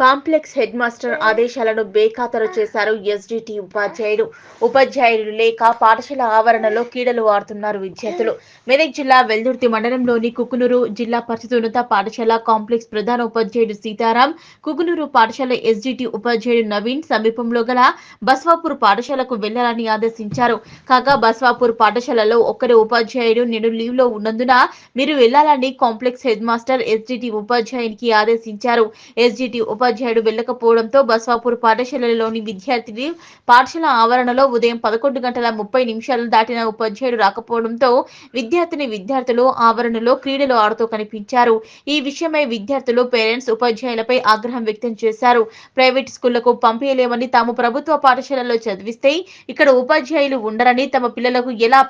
Complex head master ఆదేశాలను బేఖాతరు చేశారు SDT ఉపాధ్యాయులు లేక పాఠశాల ఆవరణలో క్రీడలు ఆడుతున్నారు విద్యార్థులు. మెదక్ జిల్లా వెల్దుర్తి మండలంలోని కుకునూరు జిల్లా పరిషత్ ఉన్నత పాఠశాల కాంప్లెక్స్ ప్రధాన ఉపాధ్యాయుడు సీతారాం, కుకునూరు పాఠశాల ఎస్డిటి ఉపాధ్యాయుడు నవీన్ సమీపంలో గల బస్వాపూర్ పాఠశాలకు వెళ్లాలని ఆదేశించారు. కాగా బస్వాపూర్ పాఠశాలలో ఒక్కరే ఉపాధ్యాయుడు నేను లీవ్ లో ఉన్నందున మీరు వెళ్లాలని కాంప్లెక్స్ హెడ్ మాస్టర్ ఎస్డిటి ఉపాధ్యాయునికి ఆదేశించారు. ఎస్డిటి ఉపాధ్యాయుడు వెళ్లకపోవడంతో బస్వాపూర్ పాఠశాలలోని విద్యార్థిని పాఠశాల ఆవరణలో ఉదయం 11:30 దాటిన ఉపాధ్యాయుడు రాకపోవడంతో విద్యార్థులు ఆవరణలో క్రీడలు ఆడుతూ కనిపించారు. ఈ విషయమై విద్యార్థులు పేరెంట్స్ ఉపాధ్యాయులపై ఆగ్రహం వ్యక్తం చేశారు. ప్రైవేట్ స్కూళ్లకు పంపించలేమని, తాము ప్రభుత్వ పాఠశాలలో చదివిస్తే ఇక్కడ ఉపాధ్యాయులు ఉండరని, తమ పిల్లలకు ఎలా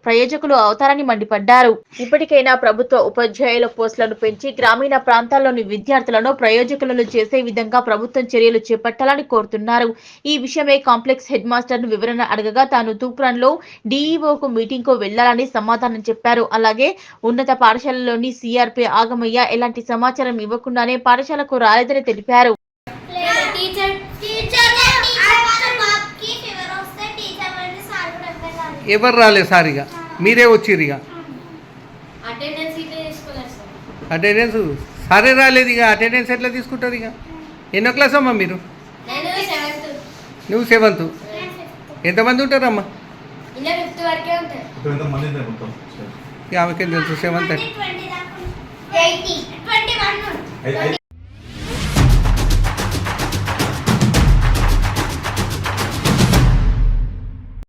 ప్రయోజకులు అవుతారని మండిపడ్డారు. ఇప్పటికైనా ప్రభుత్వ ఉపాధ్యాయుల పోస్టులను పెంచి గ్రామీణ ప్రాంతాల్లోని విద్యార్థులను ప్రయోజకులను చేసే విధంగా ప్రభుత్వం చర్యలు చేపట్టాలని కోరుతున్నారు. ఈ విషయమై కాంప్లెక్స్ హెడ్ మాస్టర్ ను వివరణ అడగగా తాను తూప్రాన్లో డిఈఓకు మీటింగ్ కు వెళ్లాలని సమాధానం చెప్పారు. అలాగే ఉన్నత పాఠశాలలోని సిఆర్పి ఆగమయ్య ఎలాంటి సమాచారం ఇవ్వకుండానే పాఠశాలకు రాలేదని తెలిపారు. ఎవరు రాలేదు సార్, ఇక మీరే వచ్చిర్రు. అటెండెన్స్ సరే రాలేదు, ఇక అటెండెన్స్ ఎట్లా తీసుకుంటారు? ఇక ఎన్నో క్లాస్ అమ్మా మీరు? నువ్వు 7th. ఎంతమంది ఉంటారమ్మా? ఆమెకేం తెలుసు 7th.